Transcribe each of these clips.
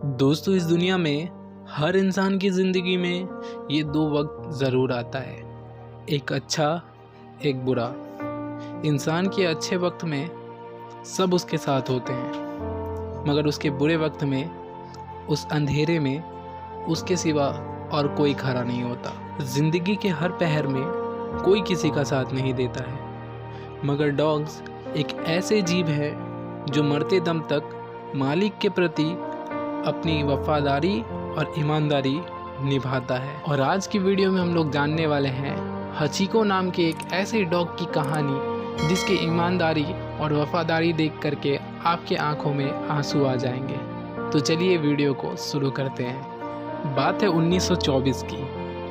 दोस्तों, इस दुनिया में हर इंसान की ज़िंदगी में ये दो वक्त ज़रूर आता है, एक अच्छा, एक बुरा। इंसान के अच्छे वक्त में सब उसके साथ होते हैं, मगर उसके बुरे वक्त में, उस अंधेरे में उसके सिवा और कोई खड़ा नहीं होता। ज़िंदगी के हर पहर में कोई किसी का साथ नहीं देता है, मगर डॉग्स एक ऐसे जीव है जो मरते दम तक मालिक के प्रति अपनी वफादारी और ईमानदारी निभाता है। और आज की वीडियो में हम लोग जानने वाले हैं हचिको नाम के एक ऐसे डॉग की कहानी जिसकी ईमानदारी और वफादारी देख करके आपके आंखों में आंसू आ जाएंगे। तो चलिए वीडियो को शुरू करते हैं। बात है 1924 की।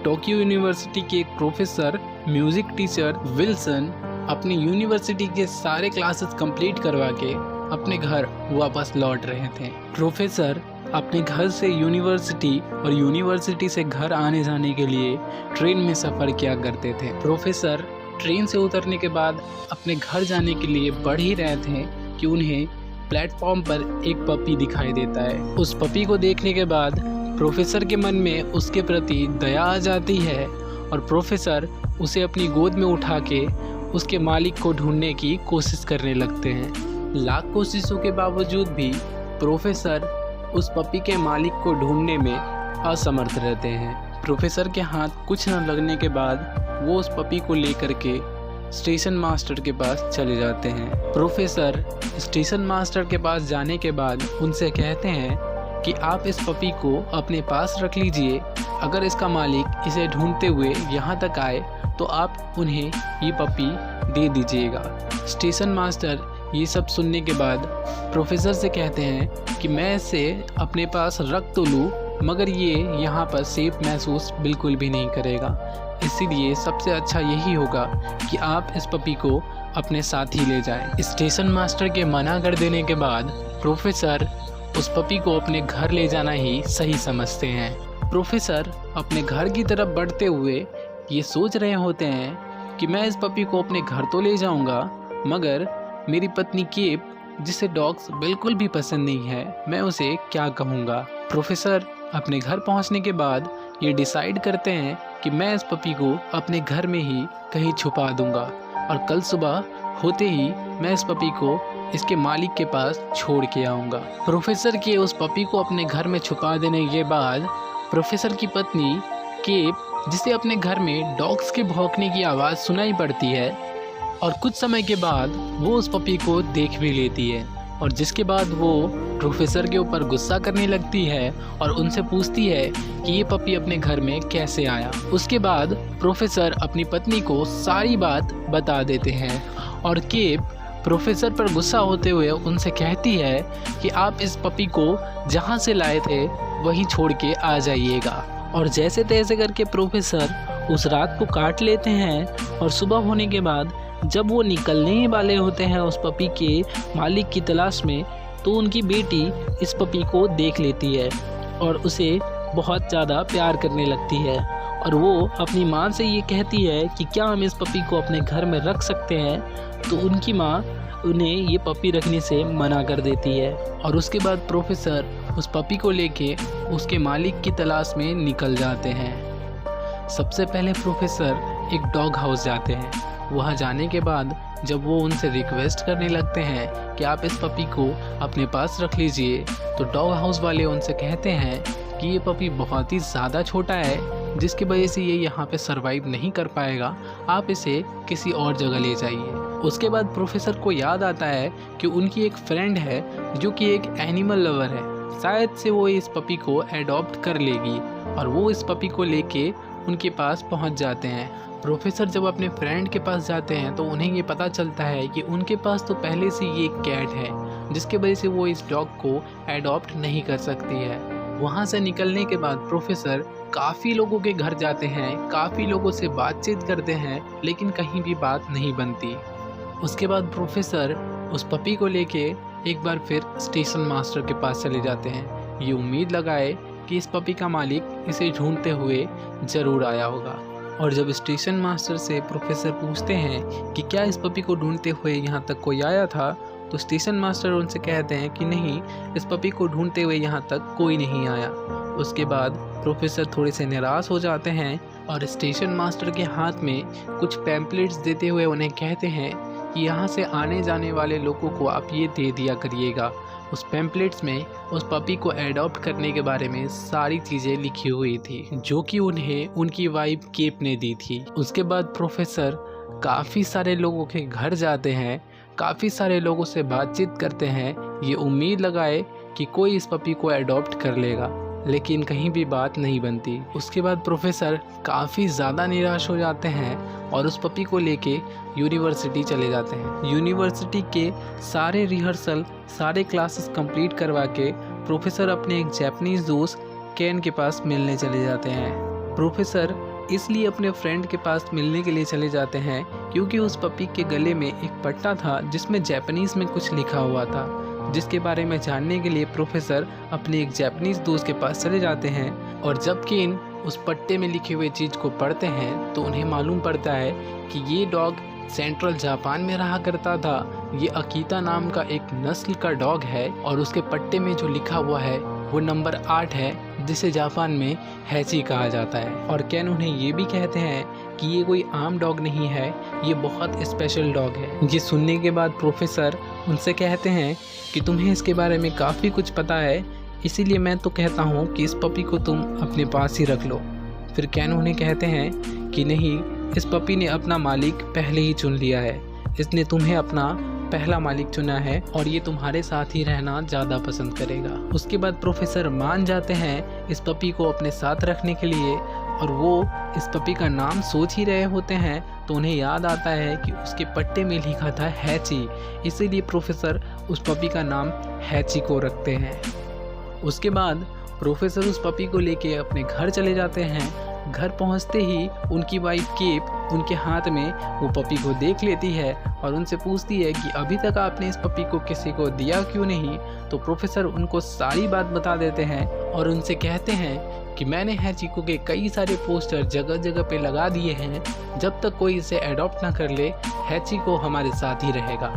टोक्यो यूनिवर्सिटी के एक प्रोफेसर म्यूज़िक टीचर विल्सन अपनी यूनिवर्सिटी के सारे क्लासेस कंप्लीट करवा के अपने घर वापस लौट रहे थे। प्रोफेसर अपने घर से यूनिवर्सिटी और यूनिवर्सिटी से घर आने जाने के लिए ट्रेन में सफ़र किया करते थे। प्रोफेसर ट्रेन से उतरने के बाद अपने घर जाने के लिए बढ़ ही रहे थे कि उन्हें प्लेटफॉर्म पर एक पपी दिखाई देता है। उस पपी को देखने के बाद प्रोफेसर के मन में उसके प्रति दया आ जाती है और प्रोफेसर उसे अपनी गोद में उठा के उसके मालिक को ढूंढने की कोशिश करने लगते हैं। लाख कोशिशों के बावजूद भी प्रोफेसर उस पपी के मालिक को ढूंढने में असमर्थ रहते हैं। प्रोफेसर के हाथ कुछ न लगने के बाद वो उस पपी को लेकर के स्टेशन मास्टर के पास चले जाते हैं। प्रोफेसर स्टेशन मास्टर के पास जाने के बाद उनसे कहते हैं कि आप इस पपी को अपने पास रख लीजिए, अगर इसका मालिक इसे ढूंढते हुए यहाँ तक आए तो आप उन्हें ये पपी दे दीजिएगा। स्टेशन मास्टर ये सब सुनने के बाद प्रोफेसर से कहते हैं कि मैं इसे अपने पास रख तो लूँ, मगर ये यहाँ पर सेफ महसूस बिल्कुल भी नहीं करेगा, इसीलिए सबसे अच्छा यही होगा कि आप इस पपी को अपने साथ ही ले जाएं। स्टेशन मास्टर के मना कर देने के बाद प्रोफेसर उस पपी को अपने घर ले जाना ही सही समझते हैं। प्रोफेसर अपने घर की तरफ बढ़ते हुए ये सोच रहे होते हैं कि मैं इस पपी को अपने घर तो ले जाऊंगा, मगर मेरी पत्नी केप, जिसे डॉग्स बिल्कुल भी पसंद नहीं है, मैं उसे क्या कहूँगा। प्रोफेसर अपने घर पहुँचने के बाद ये डिसाइड करते हैं कि मैं इस पपी को अपने घर में ही कहीं छुपा दूंगा और कल सुबह होते ही मैं इस पपी को इसके मालिक के पास छोड़ के आऊँगा। प्रोफेसर के उस पपी को अपने घर में छुपा देने के बाद प्रोफेसर की पत्नी केप, जिसे अपने घर में डॉग्स के भौंकने की आवाज़ सुनाई पड़ती है, और कुछ समय के बाद वो उस पपी को देख भी लेती है, और जिसके बाद वो प्रोफेसर के ऊपर गुस्सा करने लगती है और उनसे पूछती है कि ये पपी अपने घर में कैसे आया। उसके बाद प्रोफेसर अपनी पत्नी को सारी बात बता देते हैं और केप प्रोफेसर पर गुस्सा होते हुए उनसे कहती है कि आप इस पपी को जहाँ से लाए थे वहीं छोड़ के आ जाइएगा। और जैसे तैसे करके प्रोफेसर उस रात को काट लेते हैं और सुबह होने के बाद जब वो निकलने ही वाले होते हैं उस पपी के मालिक की तलाश में, तो उनकी बेटी इस पपी को देख लेती है और उसे बहुत ज़्यादा प्यार करने लगती है। और वो अपनी माँ से ये कहती है कि क्या हम इस पपी को अपने घर में रख सकते हैं, तो उनकी माँ उन्हें ये पपी रखने से मना कर देती है। और उसके बाद प्रोफेसर उस पपी को लेके उसके मालिक की तलाश में निकल जाते हैं। सबसे पहले प्रोफेसर एक डॉग हाउस जाते हैं। वहाँ जाने के बाद जब वो उनसे रिक्वेस्ट करने लगते हैं कि आप इस पपी को अपने पास रख लीजिए, तो डॉग हाउस वाले उनसे कहते हैं कि ये पपी बहुत ही ज़्यादा छोटा है, जिसकी वजह से ये यहाँ पे सरवाइव नहीं कर पाएगा, आप इसे किसी और जगह ले जाइए। उसके बाद प्रोफेसर को याद आता है कि उनकी एक फ्रेंड है जो कि एक एनिमल लवर है, शायद से वो इस पपी को एडॉप्ट कर लेगी, और वो इस पपी को लेके उनके पास पहुँच जाते हैं। प्रोफेसर जब अपने फ्रेंड के पास जाते हैं तो उन्हें ये पता चलता है कि उनके पास तो पहले से ये एक कैट है, जिसके वजह से वो इस डॉग को एडॉप्ट नहीं कर सकती है। वहाँ से निकलने के बाद प्रोफेसर काफ़ी लोगों के घर जाते हैं, काफ़ी लोगों से बातचीत करते हैं, लेकिन कहीं भी बात नहीं बनती। उसके बाद प्रोफेसर उस पपी को लेके एक बार फिर स्टेशन मास्टर के पास चले जाते हैं, ये उम्मीद लगाए कि इस पपी का मालिक इसे ढूंढते हुए ज़रूर आया होगा। और जब स्टेशन मास्टर से प्रोफेसर पूछते हैं कि क्या इस पपी को ढूंढते हुए यहाँ तक कोई आया था, तो स्टेशन मास्टर उनसे कहते हैं कि नहीं, इस पपी को ढूंढते हुए यहाँ तक कोई नहीं आया। उसके बाद प्रोफेसर थोड़े से निराश हो जाते हैं और स्टेशन मास्टर के हाथ में कुछ पैम्पलेट्स देते हुए उन्हें कहते हैं कि यहाँ से आने जाने वाले लोगों को आप ये दे दिया करिएगा। उस पैम्पलेट्स में उस पपी को एडॉप्ट करने के बारे में सारी चीज़ें लिखी हुई थी, जो कि उन्हें उनकी वाइफ केप ने दी थी। उसके बाद प्रोफेसर काफ़ी सारे लोगों के घर जाते हैं, काफ़ी सारे लोगों से बातचीत करते हैं, ये उम्मीद लगाए कि कोई इस पपी को एडॉप्ट कर लेगा, लेकिन कहीं भी बात नहीं बनती। उसके बाद प्रोफेसर काफ़ी ज़्यादा निराश हो जाते हैं और उस पपी को लेके यूनिवर्सिटी चले जाते हैं। यूनिवर्सिटी के सारे रिहर्सल, सारे क्लासेस कंप्लीट करवा के प्रोफेसर अपने एक जापानीज़ दोस्त केन के पास मिलने चले जाते हैं। प्रोफेसर इसलिए अपने फ्रेंड के पास मिलने के लिए चले जाते हैं क्योंकि उस पपी के गले में एक पट्टा था जिसमें जापानीज़ में कुछ लिखा हुआ था, जिसके बारे में जानने के लिए प्रोफेसर अपने एक जापानीज़ दोस्त के पास चले जाते हैं। और जब केन उस पट्टे में लिखे हुए चीज़ को पढ़ते हैं तो उन्हें मालूम पड़ता है कि ये डॉग सेंट्रल जापान में रहा करता था। ये अकीता नाम का एक नस्ल का डॉग है और उसके पट्टे में जो लिखा हुआ है वो नंबर 8 है, जिसे जापान में हैची कहा जाता है। और केन उन्हें ये भी कहते हैं कि ये कोई आम डॉग नहीं है, ये बहुत स्पेशल डॉग है। ये सुनने के बाद प्रोफेसर उनसे कहते हैं कि तुम्हें इसके बारे में काफ़ी कुछ पता है, इसीलिए मैं तो कहता हूँ कि इस पपी को तुम अपने पास ही रख लो। फिर केन उन्हें कहते हैं कि नहीं, इस पपी ने अपना मालिक पहले ही चुन लिया है, इसने तुम्हें अपना पहला मालिक चुना है और ये तुम्हारे साथ ही रहना ज़्यादा पसंद करेगा। उसके बाद प्रोफेसर मान जाते हैं इस पपी को अपने साथ रखने के लिए, और वो इस पपी का नाम सोच ही रहे होते हैं तो उन्हें याद आता है कि उसके पट्टे में लिखा था हैची, इसीलिए प्रोफेसर उस पपी का नाम हैची को रखते हैं। उसके बाद प्रोफेसर उस पपी को लेके अपने घर चले जाते हैं। घर पहुंचते ही उनकी वाइफ केप उनके हाथ में वो पपी को देख लेती है और उनसे पूछती है कि अभी तक आपने इस पपी को किसी को दिया क्यों नहीं। तो प्रोफेसर उनको सारी बात बता देते हैं और उनसे कहते हैं कि मैंने हैचिको के कई सारे पोस्टर जगह जगह पे लगा दिए हैं, जब तक कोई इसे अडॉप्ट ना कर ले हैचिको हमारे साथ ही रहेगा।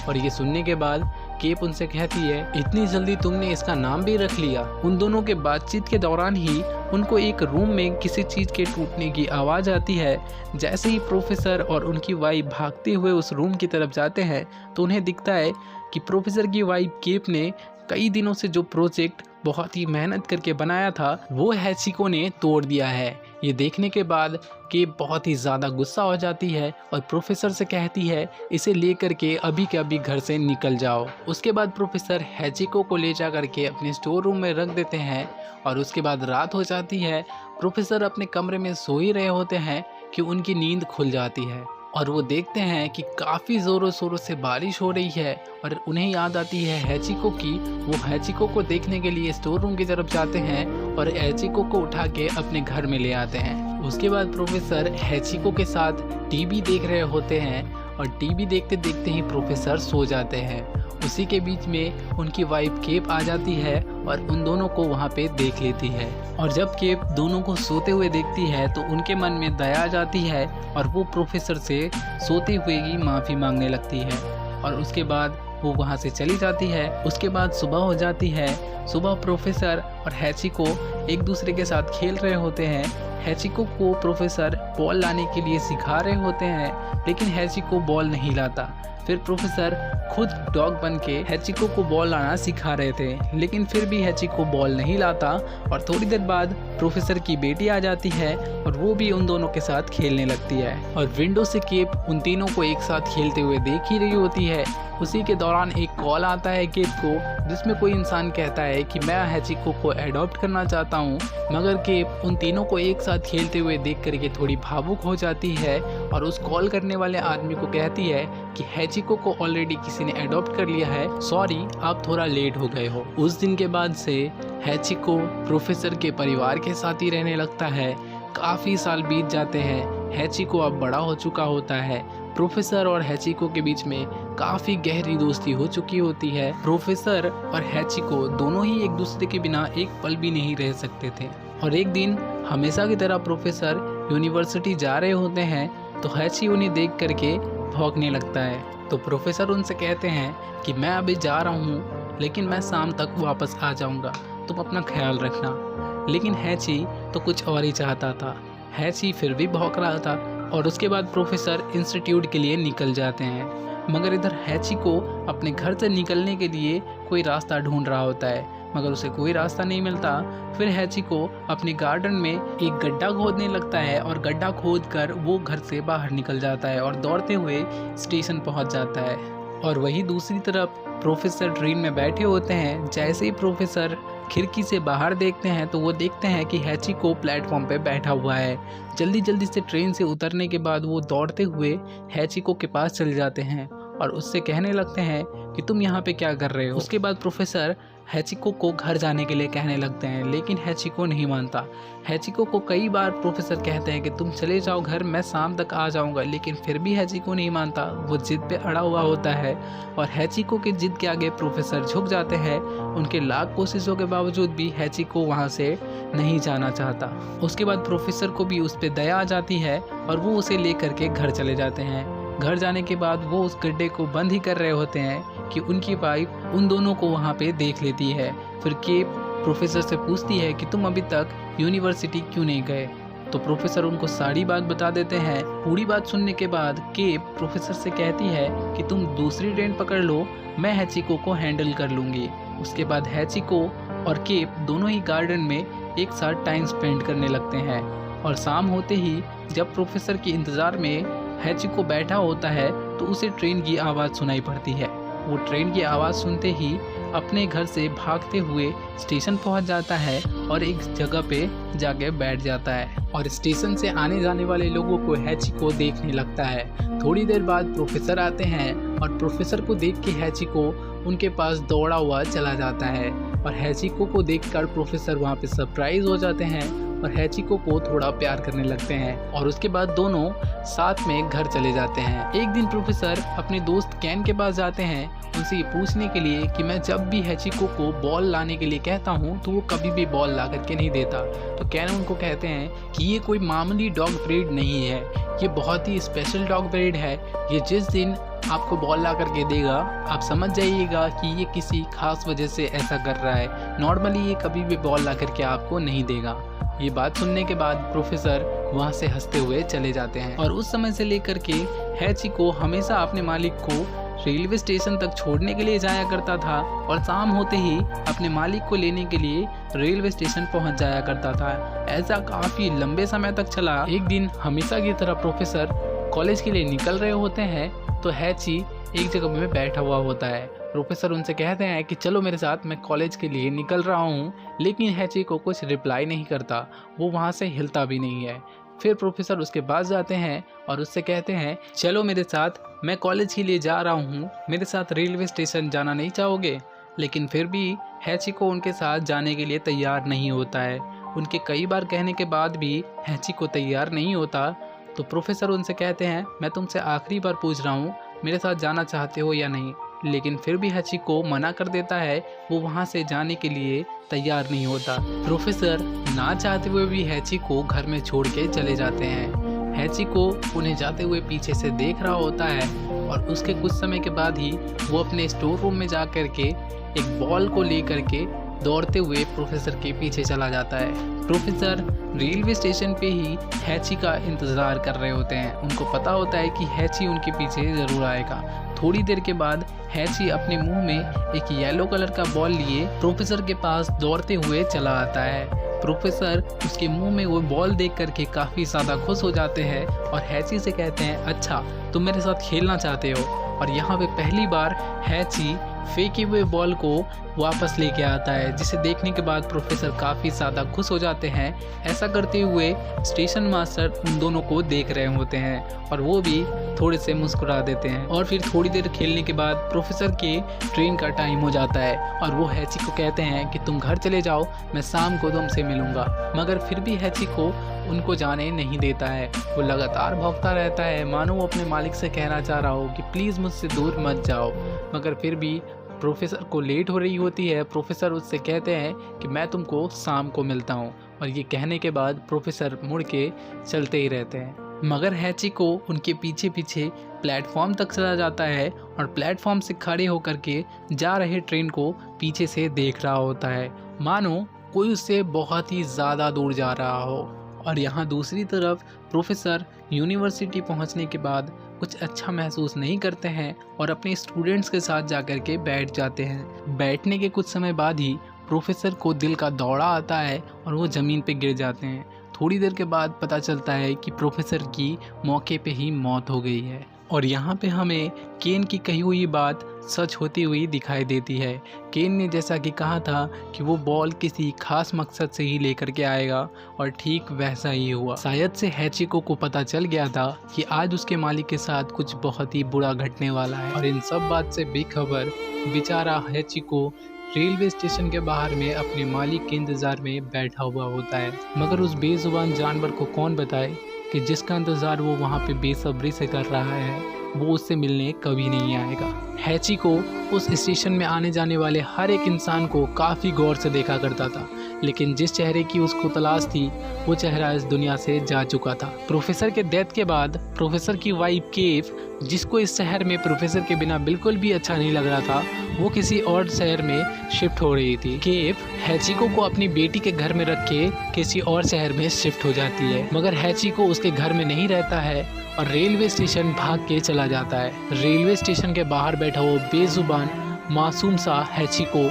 और ये सुनने के बाद केप उनसे कहती है, इतनी जल्दी तुमने इसका नाम भी रख लिया। उन दोनों के बातचीत के दौरान ही उनको एक रूम में किसी चीज़ के टूटने की आवाज़ आती है। जैसे ही प्रोफेसर और उनकी वाइफ भागते हुए उस रूम की तरफ जाते हैं तो उन्हें दिखता है कि प्रोफेसर की वाइफ केप ने कई दिनों से जो प्रोजेक्ट बहुत ही मेहनत करके बनाया था वो हैचिको ने तोड़ दिया है। ये देखने के बाद केप बहुत ही ज़्यादा गुस्सा हो जाती है और प्रोफेसर से कहती है इसे लेकर के अभी के अभी घर से निकल जाओ। उसके बाद प्रोफेसर हैचिको को ले जा करके अपने स्टोर रूम में रख देते हैं और उसके बाद रात हो जाती है। प्रोफेसर अपने कमरे में सो ही रहे होते हैं कि उनकी नींद खुल जाती है और वो देखते हैं कि काफ़ी ज़ोरों शोरों से बारिश हो रही है और उन्हें याद आती है हैचिको की। वो हैचिको को देखने के लिए स्टोर रूम की तरफ जाते हैं और हैचिको को उठा के अपने घर में ले आते हैं। उसके बाद प्रोफेसर हैचिको के साथ टीवी देख रहे होते हैं और टीवी देखते देखते ही प्रोफेसर सो जाते हैं। उसी के बीच में उनकी वाइफ केप आ जाती है और उन दोनों को वहाँ पे देख लेती है। और जब केप दोनों को सोते हुए देखती है तो उनके मन में दया आ जाती है और वो प्रोफेसर से सोते हुए ही माफ़ी मांगने लगती है और उसके बाद वो वहाँ से चली जाती है। उसके बाद सुबह हो जाती है। सुबह प्रोफेसर और हैचिको एक दूसरे के साथ खेल रहे होते हैं। हैचिको को प्रोफेसर बॉल लाने के लिए सिखा रहे होते हैं, लेकिन हैचिको बॉल नहीं लाता। फिर प्रोफेसर खुद डॉग बन के हैचिको को बॉल लाना सिखा रहे थे, लेकिन फिर भी हैचिको बॉल नहीं लाता। और थोड़ी देर बाद प्रोफेसर की बेटी आ जाती है और वो भी उन दोनों के साथ खेलने लगती है और विंडो से केप उन तीनों को एक साथ खेलते हुए देख ही रही होती है। उसी के दौरान एक कॉल आता है केप को, जिसमें कोई इंसान कहता है कि मैं हैचिको को एडॉप्ट करना चाहता हूँ, मगर केप उन तीनों को एक साथ खेलते हुए देख करके थोड़ी भावुक हो जाती है और उस कॉल करने वाले आदमी को कहती है कि हैचिको को ऑलरेडी किसी ने एडॉप्ट कर लिया है, सॉरी आप थोड़ा लेट हो गए हो। उस दिन के बाद से हैचिको प्रोफेसर के परिवार के साथ ही रहने लगता है। काफ़ी साल बीत जाते हैं। हैचिको अब बड़ा हो चुका होता है। प्रोफेसर और हैचिको के बीच में काफ़ी गहरी दोस्ती हो चुकी होती है। प्रोफेसर और हैचिको दोनों ही एक दूसरे के बिना एक पल भी नहीं रह सकते थे। और एक दिन हमेशा की तरह प्रोफेसर यूनिवर्सिटी जा रहे होते हैं तो हैची उन्हें देख करके भौंकने लगता है। तो प्रोफेसर उनसे कहते हैं कि मैं अभी जा रहा हूँ, लेकिन मैं शाम तक वापस आ जाऊँगा, तुम अपना ख्याल रखना। लेकिन हैची तो कुछ और ही चाहता था। हैची फिर भी भौंक रहा था और उसके बाद प्रोफेसर इंस्टीट्यूट के लिए निकल जाते हैं। मगर इधर हैची को अपने घर से निकलने के लिए कोई रास्ता ढूंढ रहा होता है, मगर उसे कोई रास्ता नहीं मिलता। फिर हैची को अपने गार्डन में एक गड्ढा खोदने लगता है और गड्ढा खोदकर वो घर से बाहर निकल जाता है और दौड़ते हुए स्टेशन पहुंच जाता है। और वहीं दूसरी तरफ प्रोफेसर ट्रेन में बैठे होते हैं। जैसे ही प्रोफेसर खिड़की से बाहर देखते हैं तो वो देखते हैं कि हैची को प्लेटफॉर्म पे बैठा हुआ है। जल्दी जल्दी से ट्रेन से उतरने के बाद वो दौड़ते हुए हैची को के पास चले जाते हैं और उससे कहने लगते हैं कि तुम यहाँ पे क्या कर रहे हो। उसके बाद प्रोफेसर हैचिको को घर जाने के लिए कहने लगते हैं, लेकिन हैचिको नहीं मानता। हैचिको को कई बार प्रोफेसर कहते हैं कि तुम चले जाओ घर, मैं शाम तक आ जाऊंगा, लेकिन फिर भी हैचिको नहीं मानता। वो जिद पे अड़ा हुआ होता है और हैचिको की जिद के आगे प्रोफेसर झुक जाते हैं। उनके लाख कोशिशों के बावजूद भी हैचिको वहाँ से नहीं जाना चाहता। उसके बाद प्रोफेसर को भी उस पर दया आ जाती है और वो उसे लेकर के घर चले जाते हैं। घर जाने के बाद वो उस गड्ढे को बंद ही कर रहे होते हैं कि उनकी वाइफ उन दोनों को वहाँ पे देख लेती है। फिर केप प्रोफेसर से पूछती है कि तुम अभी तक यूनिवर्सिटी क्यों नहीं गए। तो प्रोफेसर उनको सारी बात बता देते हैं। पूरी बात सुनने के बाद केप प्रोफेसर से कहती है कि तुम दूसरी ट्रेन पकड़ लो, मैं हैचिको को हैंडल कर लूँगी। उसके बाद हैचिको और केप दोनों ही गार्डन में एक साथ टाइम स्पेंड करने लगते हैं। और शाम होते ही जब प्रोफेसर के इंतज़ार में हैचिको बैठा होता है तो उसे ट्रेन की आवाज़ सुनाई पड़ती है। वो ट्रेन की आवाज़ सुनते ही अपने घर से भागते हुए स्टेशन पहुंच जाता है और एक जगह पे जाके बैठ जाता है और स्टेशन से आने जाने वाले लोगों को हैचिको देखने लगता है। थोड़ी देर बाद प्रोफेसर आते हैं और प्रोफेसर को देख के हैचिको उनके पास दौड़ा हुआ चला जाता है और हैचिको को देखकर प्रोफेसर वहाँ पे सरप्राइज हो जाते हैं और हैचिको को थोड़ा प्यार करने लगते हैं और उसके बाद दोनों साथ में घर चले जाते हैं। एक दिन प्रोफेसर अपने दोस्त कैन के पास जाते हैं उनसे ये पूछने के लिए कि मैं जब भी हैचिको को बॉल लाने के लिए कहता हूँ तो वो कभी भी बॉल ला करके नहीं देता। तो कैन उनको कहते हैं कि ये कोई मामूली डॉग ब्रीड नहीं है, ये बहुत ही स्पेशल डॉग ब्रीड है। ये जिस दिन आपको बॉल ला करके देगा आप समझ जाइएगा कि ये किसी खास वजह से ऐसा कर रहा है, नॉर्मली ये कभी भी बॉल ला करके आपको नहीं देगा। ये बात सुनने के बाद प्रोफेसर वहाँ से हंसते हुए चले जाते हैं और उस समय से लेकर के हैचिको हमेशा अपने मालिक को रेलवे स्टेशन तक छोड़ने के लिए जाया करता था और शाम होते ही अपने मालिक को लेने के लिए रेलवे स्टेशन पहुंच जाया करता था। ऐसा काफ़ी लंबे समय तक चला। एक दिन हमेशा की तरह प्रोफेसर कॉलेज के लिए निकल रहे होते हैं तो हैची एक जगह में बैठा हुआ होता है। प्रोफेसर उनसे कहते हैं कि चलो मेरे साथ, मैं कॉलेज के लिए निकल रहा हूँ, लेकिन हैची को कुछ रिप्लाई नहीं करता, वो वहाँ से हिलता भी नहीं है। फिर प्रोफेसर उसके पास जाते हैं और उससे कहते हैं चलो मेरे साथ, मैं कॉलेज के लिए जा रहा हूँ, मेरे साथ रेलवे स्टेशन जाना नहीं चाहोगे। लेकिन फिर भी हैची को उनके साथ जाने के लिए तैयार नहीं होता है। उनके कई बार कहने के बाद भी हैची को तैयार नहीं होता। तो प्रोफेसर उनसे कहते हैं मैं तुमसे आखिरी बार पूछ रहा हूँ, मेरे साथ जाना चाहते हो या नहीं। लेकिन फिर भी हैची को मना कर देता है, वो वहाँ से जाने के लिए तैयार नहीं होता। प्रोफेसर ना चाहते हुए भी हैची को घर में छोड़ के चले जाते हैं। हैची को उन्हें जाते हुए पीछे से देख रहा होता है और उसके कुछ समय के बाद ही वो अपने स्टोर रूम में जा कर के एक बॉल को ले करके दौड़ते हुए प्रोफेसर के पीछे चला जाता है। प्रोफेसर रेलवे स्टेशन पे ही हैची का इंतज़ार कर रहे होते हैं। उनको पता होता है कि हैची उनके पीछे ज़रूर आएगा। थोड़ी देर के बाद हैची अपने मुंह में एक येलो कलर का बॉल लिए प्रोफेसर के पास दौड़ते हुए चला आता है। प्रोफेसर उसके मुंह में वो बॉल देख करके काफ़ी ज़्यादा खुश हो जाते हैं और हैची से कहते हैं अच्छा तुम मेरे साथ खेलना चाहते हो। और यहाँ पे पहली बार हैची फेंके हुए बॉल को वापस लेके आता है, जिसे देखने के बाद प्रोफेसर काफ़ी ज़्यादा खुश हो जाते हैं। ऐसा करते हुए स्टेशन मास्टर उन दोनों को देख रहे होते हैं और वो भी थोड़े से मुस्कुरा देते हैं। और फिर थोड़ी देर खेलने के बाद प्रोफेसर के ट्रेन का टाइम हो जाता है और वो हैची को कहते हैं कि तुम घर चले जाओ, मैं शाम को तुमसे मिलूँगा। मगर फिर भी हैची को उनको जाने नहीं देता है। वो लगातार भौंकता रहता है, मानो वो अपने मालिक से कहना चाह रहा हो कि प्लीज़ मुझसे दूर मत जाओ। मगर फिर भी प्रोफेसर को लेट हो रही होती है। प्रोफेसर उससे कहते हैं कि मैं तुमको शाम को मिलता हूँ और ये कहने के बाद प्रोफेसर मुड़ के चलते ही रहते हैं। मगर हैचिको उनके पीछे पीछे प्लेटफॉर्म तक चला जाता है और प्लेटफॉर्म से खड़े होकर के जा रहे ट्रेन को पीछे से देख रहा होता है, मानो कोई उससे बहुत ही ज़्यादा दूर जा रहा हो। और यहाँ दूसरी तरफ प्रोफेसर यूनिवर्सिटी पहुँचने के बाद कुछ अच्छा महसूस नहीं करते हैं और अपने स्टूडेंट्स के साथ जाकर के बैठ जाते हैं। बैठने के कुछ समय बाद ही प्रोफेसर को दिल का दौरा आता है और वो ज़मीन पे गिर जाते हैं। थोड़ी देर के बाद पता चलता है कि प्रोफेसर की मौके पे ही मौत हो गई है। और यहाँ पे हमें केन की कही हुई बात सच होती हुई दिखाई देती है। केन ने जैसा कि कहा था कि वो बॉल किसी खास मकसद से ही लेकर के आएगा और ठीक वैसा ही हुआ। शायद से हैचिको को पता चल गया था कि आज उसके मालिक के साथ कुछ बहुत ही बुरा घटने वाला है। और इन सब बात से बेखबर बेचारा हैचिको रेलवे स्टेशन के बाहर में अपने मालिक के इंतज़ार में बैठा हुआ होता है। मगर उस बेजुबान जानवर को कौन बताए कि जिसका इंतज़ार वो वहाँ पे बेसब्री से कर रहा है वो उससे मिलने कभी नहीं आएगा। हैचिको उस स्टेशन में आने जाने वाले हर एक इंसान को काफ़ी गौर से देखा करता था, लेकिन जिस चेहरे की उसको तलाश थी वो चेहरा इस दुनिया से जा चुका था। प्रोफेसर के डेथ के बाद प्रोफेसर की वाइफ केफ, जिसको इस शहर में प्रोफेसर के बिना बिल्कुल भी अच्छा नहीं लग रहा था, वो किसी और शहर में शिफ्ट हो रही थी। केफ हैचिको को अपनी बेटी के घर में रख के किसी और शहर में शिफ्ट हो जाती है, मगर हैचिको उसके घर में नहीं रहता है और रेलवे स्टेशन भाग के चला जाता है। रेलवे स्टेशन के बाहर बैठा वो बेजुबान मासूम सा हैचिको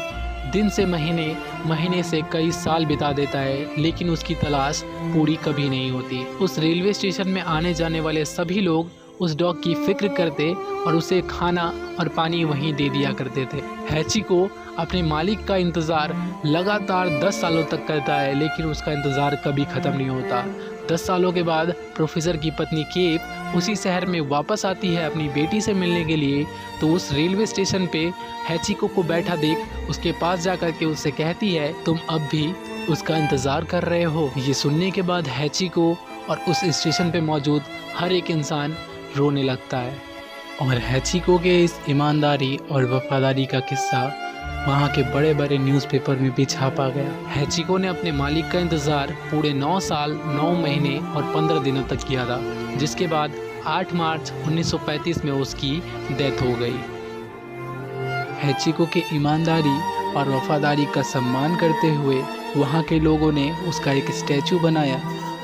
दिन से महीने से कई साल बिता देता है, लेकिन उसकी तलाश पूरी कभी नहीं होती। उस रेलवे स्टेशन में आने जाने वाले सभी लोग उस डॉग की फिक्र करते और उसे खाना और पानी वहीं दे दिया करते थे। हैचिको अपने मालिक का इंतज़ार लगातार 10 सालों तक करता है, लेकिन उसका इंतज़ार कभी ख़त्म नहीं होता। 10 सालों के बाद प्रोफेसर की पत्नी केप उसी शहर में वापस आती है अपनी बेटी से मिलने के लिए, तो उस रेलवे स्टेशन पे हैचिको को बैठा देख उसके पास जाकर के उससे कहती है, तुम अब भी उसका इंतज़ार कर रहे हो। ये सुनने के बाद हैचिको और उस स्टेशन पे मौजूद हर एक इंसान रोने लगता है। और हैचिको के इस ईमानदारी और वफादारी का किस्सा वहाँ के बड़े बड़े न्यूज़पेपर में भी छापा गया। हैचिको ने अपने मालिक का इंतज़ार पूरे 9 साल 9 महीने और 15 दिनों तक किया था, जिसके बाद 8 मार्च 1935 में उसकी डेथ हो गई। हैचिको के ईमानदारी और वफादारी का सम्मान करते हुए वहाँ के लोगों ने उसका एक स्टैचू बनाया,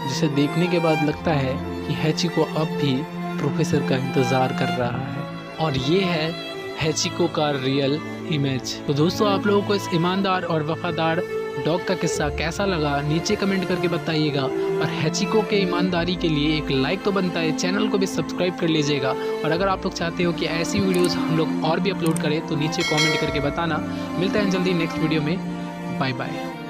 जिसे देखने के बाद लगता है कि हैचिको अब भी प्रोफेसर का इंतज़ार कर रहा है। और ये है हैचिको का रियल इमेज। तो दोस्तों, आप लोगों को इस ईमानदार और वफादार डॉग का किस्सा कैसा लगा नीचे कमेंट करके बताइएगा। और हैचिको के ईमानदारी के लिए एक लाइक तो बनता है, चैनल को भी सब्सक्राइब कर लीजिएगा। और अगर आप लोग चाहते हो कि ऐसी वीडियोस हम लोग और भी अपलोड करें तो नीचे कमेंट करके बताना। मिलते हैं जल्दी नेक्स्ट वीडियो में। Bye bye.